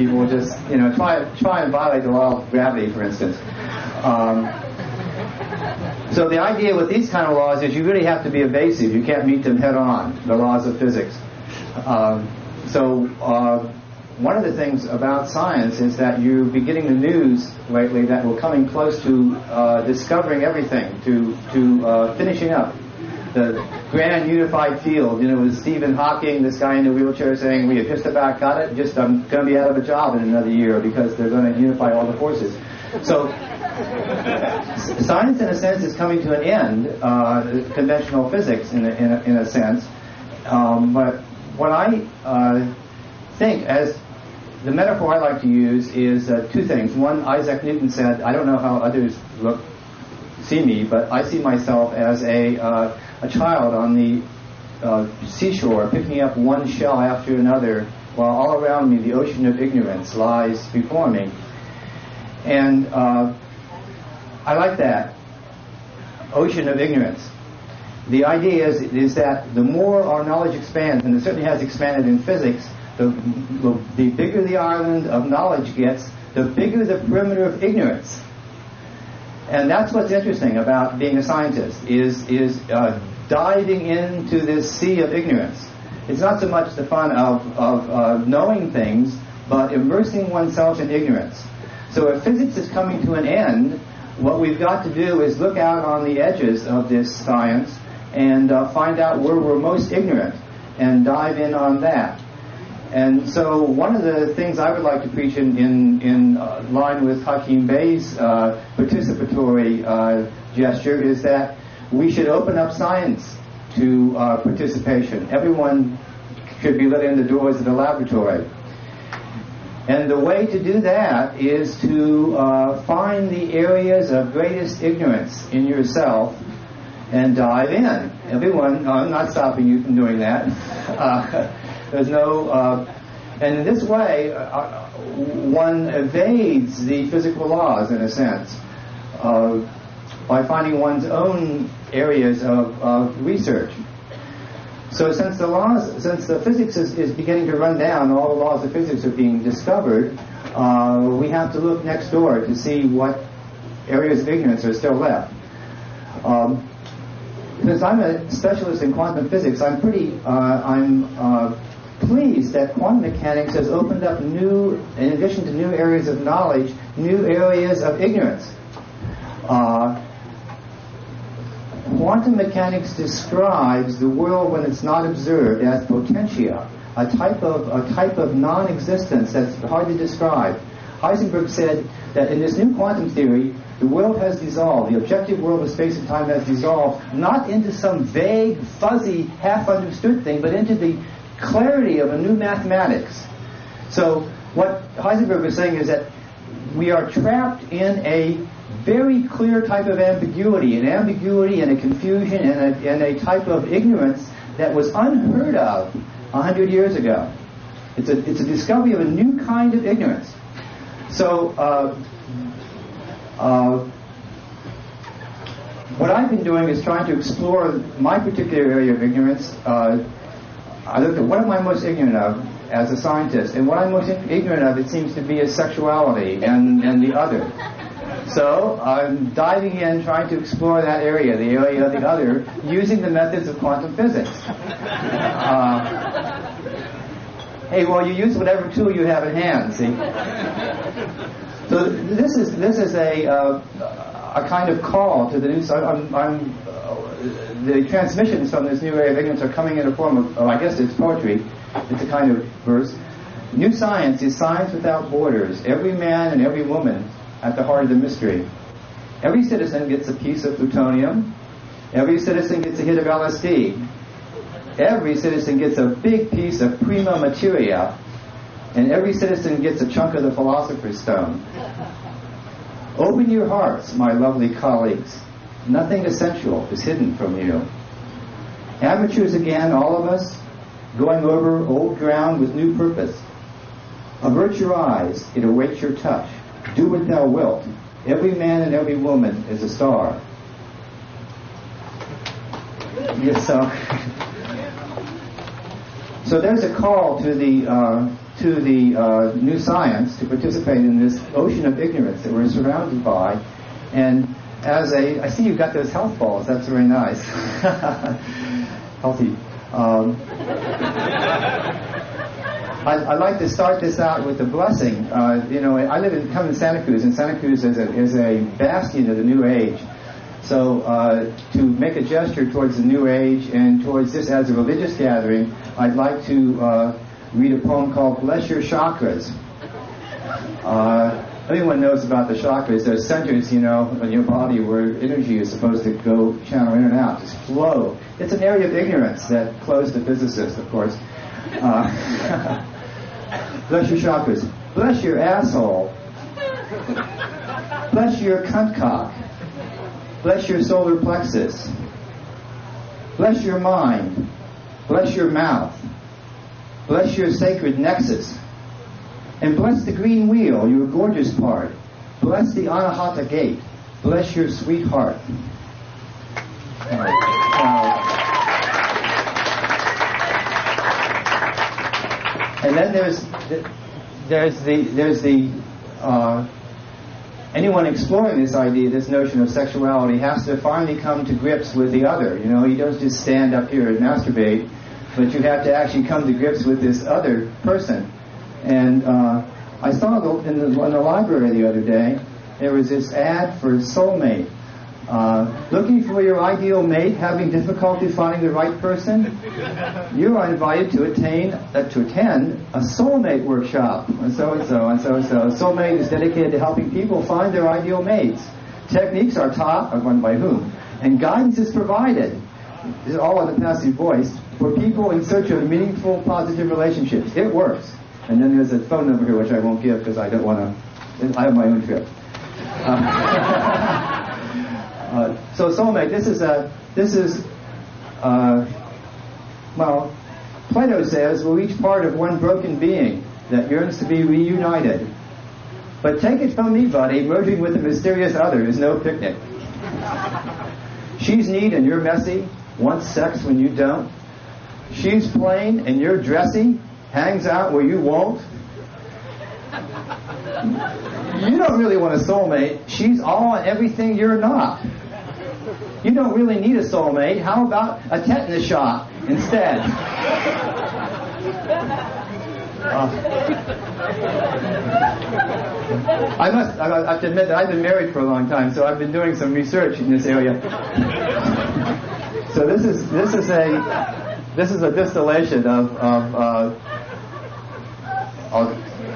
people will just, try and violate the law of gravity, for instance. So the idea with these kind of laws is you really have to be evasive. You can't meet them head on, the laws of physics. One of the things about science is that you're getting the news lately that we're coming close to discovering everything, to finishing up the grand unified field. With Stephen Hawking, this guy in the wheelchair, saying, we have just about got it, I'm going to be out of a job in another year because they're going to unify all the forces. So science, in a sense, is coming to an end, conventional physics, in a sense. But what I think, as the metaphor I like to use, is two things. One, Isaac Newton said, I don't know how others see me, but I see myself as a child on the seashore picking up one shell after another, while all around me the ocean of ignorance lies before me. And I like that ocean of ignorance. The idea is that the more our knowledge expands, and it certainly has expanded in physics, the bigger the island of knowledge gets, the bigger the perimeter of ignorance. And that's what's interesting about being a scientist, is diving into this sea of ignorance. It's not so much the fun of knowing things, but immersing oneself in ignorance. So if physics is coming to an end, what we've got to do is look out on the edges of this science and find out where we're most ignorant and dive in on that. And so one of the things I would like to preach in line with Hakim Bey's participatory gesture is that we should open up science to participation. Everyone should be let in the doors of the laboratory. And the way to do that is to find the areas of greatest ignorance in yourself and dive in. Everyone, I'm not stopping you from doing that. There's no... and in this way, one evades the physical laws, in a sense, by finding one's own areas of research. So since the physics is beginning to run down, all the laws of physics are being discovered, we have to look next door to see what areas of ignorance are still left. Since I'm a specialist in quantum physics, I'm pleased that quantum mechanics has opened up in addition to new areas of knowledge, new areas of ignorance. Quantum mechanics describes the world when it's not observed as potentia, a type of non-existence that's hard to describe. Heisenberg said that in this new quantum theory, the world has dissolved, the objective world of space and time has dissolved, not into some vague, fuzzy, half-understood thing, but into the clarity of a new mathematics. So what Heisenberg was saying is that we are trapped in a very clear type of ambiguity, and a confusion, and a type of ignorance that was unheard of 100 years ago. It's a discovery of a new kind of ignorance. So what I've been doing is trying to explore my particular area of ignorance. I looked at what am I most ignorant of as a scientist, and what I'm most ignorant of, it seems to be, is sexuality and the other. So I'm diving in, trying to explore that area, the area of the other, using the methods of quantum physics. Hey, well, you use whatever tool you have at hand, see? So this is a kind of call to the new. The transmissions from this new area of ignorance are coming in a form of I guess it's poetry. It's a kind of verse. New science is science without borders. Every man and every woman at the heart of the mystery. Every citizen gets a piece of plutonium. Every citizen gets a hit of LSD. Every citizen gets a big piece of prima materia. And every citizen gets a chunk of the Philosopher's Stone. Open your hearts, my lovely colleagues. Nothing essential is hidden from you. Amateurs again, all of us, going over old ground with new purpose. Avert your eyes, it awaits your touch. Do what thou wilt. Every man and every woman is a star. Yes, so there's a call to to the new science to participate in this ocean of ignorance that we're surrounded by. And I see you've got those health balls. That's very nice. Healthy. I'd like to start this out with a blessing. I come in Santa Cruz, and Santa Cruz is a bastion of the New Age. So to make a gesture towards the New Age and towards this as a religious gathering, I'd like to read a poem called Bless Your Chakras. Everyone knows about the chakras. They're centers, in your body where energy is supposed to go channel in and out, just flow. It's an area of ignorance that closed to physicists, of course. Bless your chakras. Bless your asshole. Bless your cunt cock. Bless your solar plexus. Bless your mind. Bless your mouth. Bless your sacred nexus. And bless the green wheel, your gorgeous part. Bless the Anahata gate. Bless your sweetheart. And then there's the anyone exploring this idea, this notion of sexuality, has to finally come to grips with the other. You don't just stand up here and masturbate, but you have to actually come to grips with this other person. And I saw in the library the other day, there was this ad for Soulmate. Looking for your ideal mate, having difficulty finding the right person? You are invited to attend a soulmate workshop. And so-and-so, and so-and-so. Soulmate is dedicated to helping people find their ideal mates. Techniques are taught, by whom? And guidance is provided. This is all in the passive voice, for people in search of meaningful, positive relationships. It works. And then there's a phone number here, which I won't give because I don't want to. I have my own trip. So soulmate, Plato says we're each part of one broken being that yearns to be reunited. But take it from me, buddy, merging with a mysterious other is no picnic. She's neat and you're messy, wants sex when you don't. She's plain and you're dressy, hangs out where you won't. You don't really want a soulmate. She's all and everything you're not. You don't really need a soulmate. How about a tetanus shot instead? I have to admit that I've been married for a long time, so I've been doing some research in this area. So this is a distillation of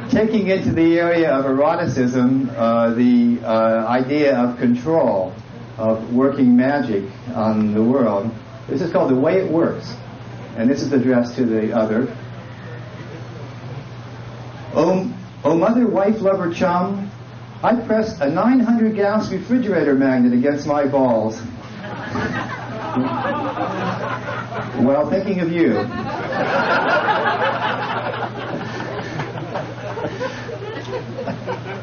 taking into the area of eroticism the idea of control, of working magic on the world. This is called The Way It Works, and this is addressed to the other. Oh mother, wife, lover, chum, I pressed a 900 gas refrigerator magnet against my balls while thinking of you.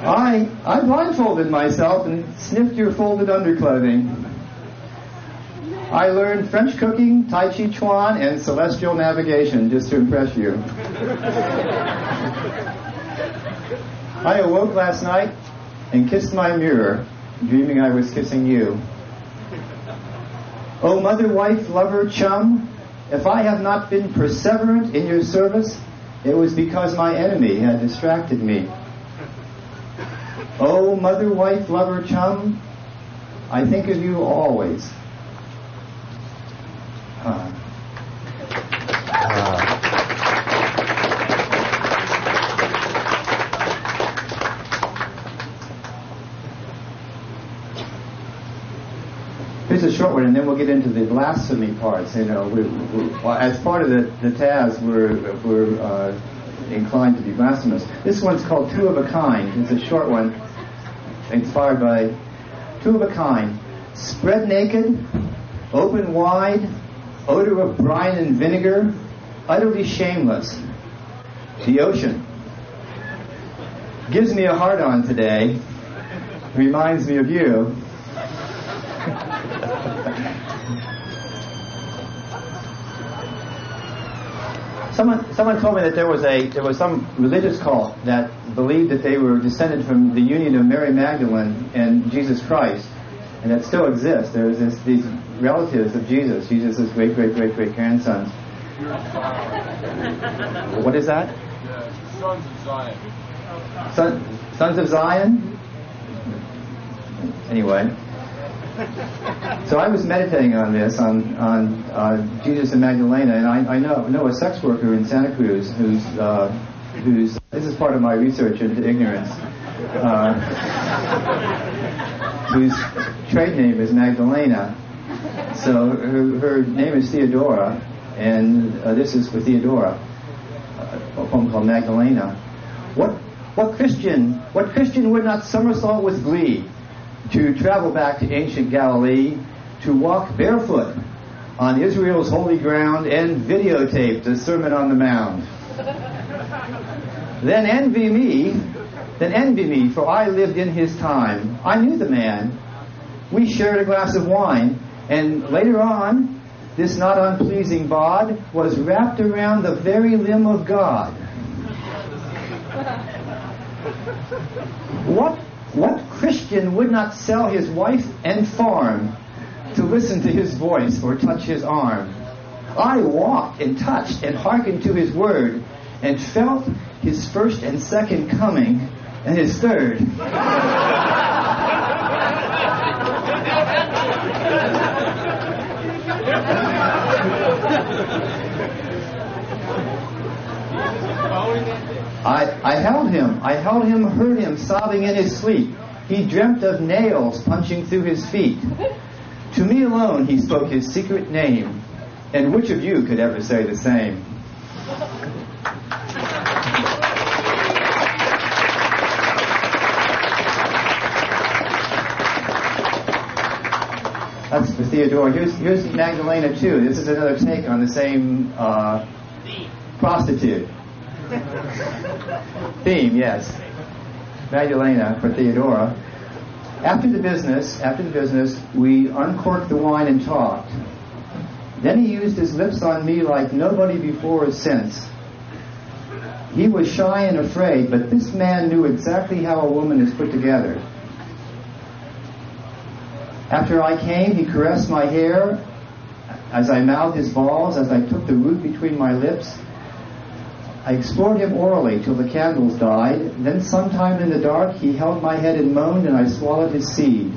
I blindfolded myself and sniffed your folded underclothing. I learned French cooking, Tai Chi Chuan, and celestial navigation just to impress you. I awoke last night and kissed my mirror, dreaming I was kissing you. Oh, mother, wife, lover, chum, if I have not been perseverant in your service, it was because my enemy had distracted me. Oh, mother, wife, lover, chum, I think of you always. Here's a short one, and then we'll get into the blasphemy parts. As part of the T.A.Z, we're inclined to be blasphemous. This one's called Two of a Kind. It's a short one, inspired by Two of a Kind. Spread naked, open wide, odor of brine and vinegar, utterly shameless. The ocean. Gives me a hard-on today. Reminds me of you. Someone told me that there was some religious cult that believed that they were descended from the union of Mary Magdalene and Jesus Christ, and that still exists. There's these relatives of Jesus. Jesus' great grandsons. What is that? Sons of Zion. Sons of Zion? Anyway. So I was meditating on this, on Jesus and Magdalena, and I know a sex worker in Santa Cruz who's this is part of my research into ignorance, whose trade name is Magdalena. So her name is Theodora, and this is for Theodora, a poem called Magdalena. What Christian would not somersault with glee to travel back to ancient Galilee, to walk barefoot on Israel's holy ground and videotape the Sermon on the Mount? Then envy me, for I lived in his time. I knew the man. We shared a glass of wine, and later on, this not unpleasing bod was wrapped around the very limb of God. What Christian would not sell his wife and farm to listen to his voice or touch his arm? I walked and touched and hearkened to his word, and felt his first and second coming, and his third. I held him, heard him sobbing in his sleep. He dreamt of nails punching through his feet. To me alone he spoke his secret name, and which of you could ever say the same? That's for Theodore. Here's Magdalena too. This is another take on the same prostitute theme. Yes, Magdalena for Theodora. After the business, we uncorked the wine and talked. Then he used his lips on me like nobody before or since. He was shy and afraid, but this man knew exactly how a woman is put together. After I came, he caressed my hair as I mouthed his balls, as I took the root between my lips. I explored him orally till the candles died. Then sometime in the dark, he held my head and moaned, and I swallowed his seed.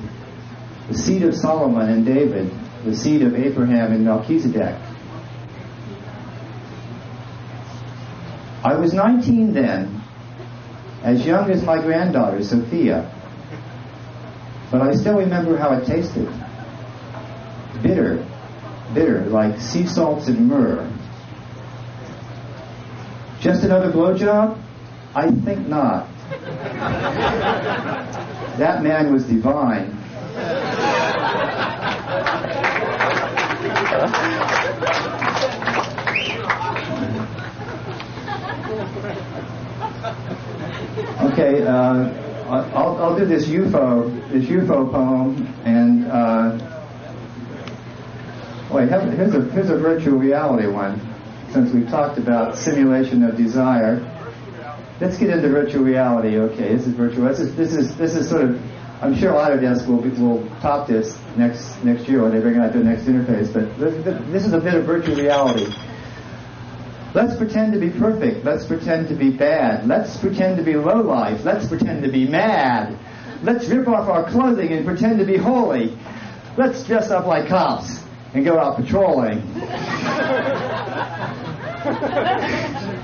The seed of Solomon and David, the seed of Abraham and Melchizedek. I was 19 then, as young as my granddaughter, Sophia. But I still remember how it tasted. Bitter, like sea salts and myrrh. Just another blowjob? I think not. That man was divine. Okay, I'll do this UFO poem, and here's a virtual reality one. Since we've talked about simulation of desire, let's get into virtual reality. Okay, this is virtual. This is sort of. I'm sure Autodesk will top this next year when they bring out their next interface. But this is a bit of virtual reality. Let's pretend to be perfect. Let's pretend to be bad. Let's pretend to be low life. Let's pretend to be mad. Let's rip off our clothing and pretend to be holy. Let's dress up like cops and go out patrolling.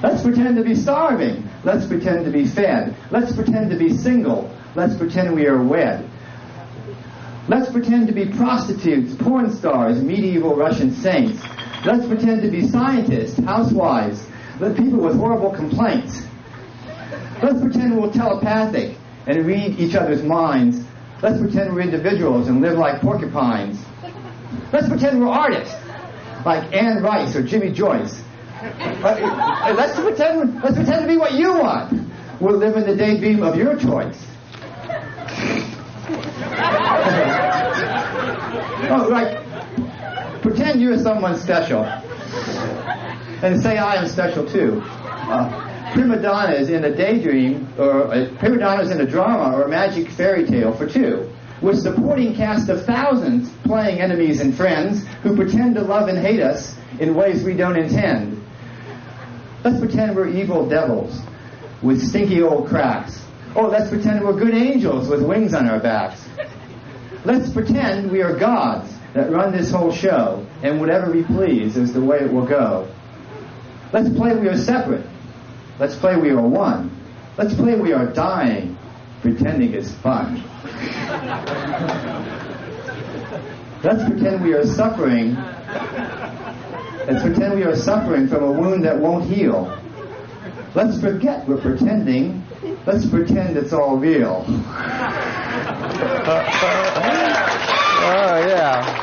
Let's pretend to be starving. Let's pretend to be fed. Let's pretend to be single. Let's pretend we are wed. Let's pretend to be prostitutes, porn stars, medieval Russian saints. Let's pretend to be scientists, housewives, people with horrible complaints. Let's pretend we're telepathic and read each other's minds. Let's pretend we're individuals and live like porcupines. Let's pretend we're artists, like Anne Rice or Jimmy Joyce. Let's pretend to be what you want. We'll live in the daydream of your choice. Oh, right. Pretend you're someone special. And say I am special too. Prima donnas in a daydream, or prima donnas in a drama or a magic fairy tale for two, with supporting cast of thousands playing enemies and friends who pretend to love and hate us in ways we don't intend. Let's pretend we're evil devils with stinky old cracks. Oh, let's pretend we're good angels with wings on our backs. Let's pretend we are gods that run this whole show, and whatever we please is the way it will go. Let's play we are separate. Let's play we are one. Let's play we are dying. Pretending is fun. Let's pretend we are suffering. Let's pretend we are suffering from a wound that won't heal. Let's forget we're pretending. Let's pretend it's all real. Oh, yeah.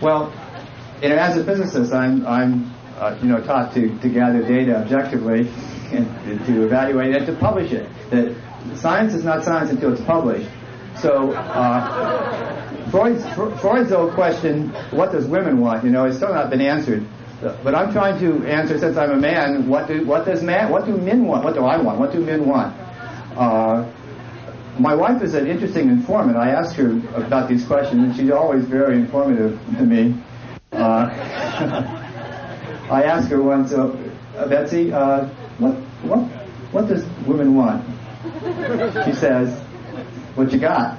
Well, as a physicist, I'm taught to gather data objectively and to evaluate it and to publish it. That science is not science until it's published. So Freud's old question, what does women want? It's still not been answered. But I'm trying to answer, since I'm a man, what do men want? What do I want? What do men want? My wife is an interesting informant. I ask her about these questions, and she's always very informative to me. I asked her once, Betsy, what does women want? She says, what you got?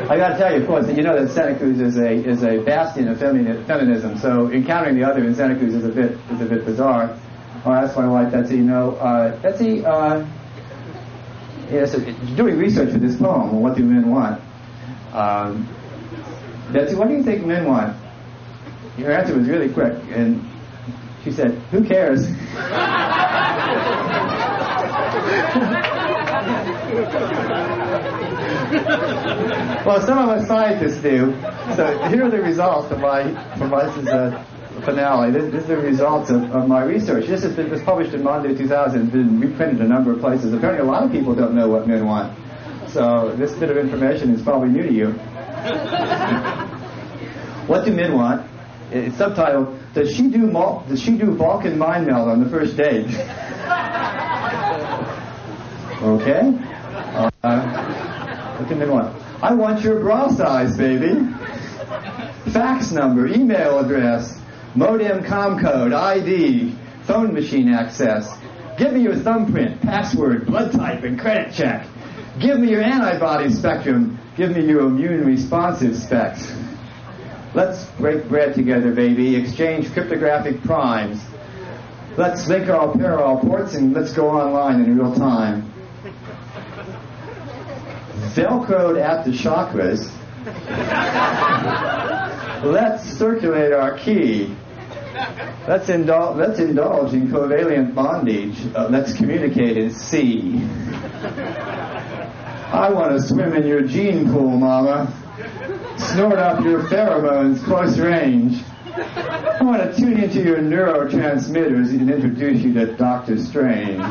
I got to tell you, of course, that that Santa Cruz is a bastion of feminism. So encountering the other in Santa Cruz is a bit bizarre. I asked my wife, Betsy, Betsy, doing research for this poem. What do men want? Betsy, what do you think men want? Her answer was really quick, and she said, "Who cares?" Well, some of us scientists do. So here are the results of my finale. This is the results of my research. This was published in Monday 2000. It's been reprinted a number of places. Apparently, a lot of people don't know what men want. So this bit of information is probably new to you. What do men want? It's subtitled, Does she do Balkan mind meld on the first date? Okay. What do men want? I want your bra size, baby. Fax number, email address, modem com code, ID, phone machine access. Give me your thumbprint, password, blood type, and credit check. Give me your antibody spectrum. Give me your immune responsive specs. Let's break bread together, baby. Exchange cryptographic primes. Let's link our parallel ports and let's go online in real time. Velcroed at the chakras. Let's circulate our key. Let's indulge in covalent bondage. Let's communicate in C. I want to swim in your gene pool, mama. Snort up your pheromones close range. I want to tune into your neurotransmitters and introduce you to Dr. Strange.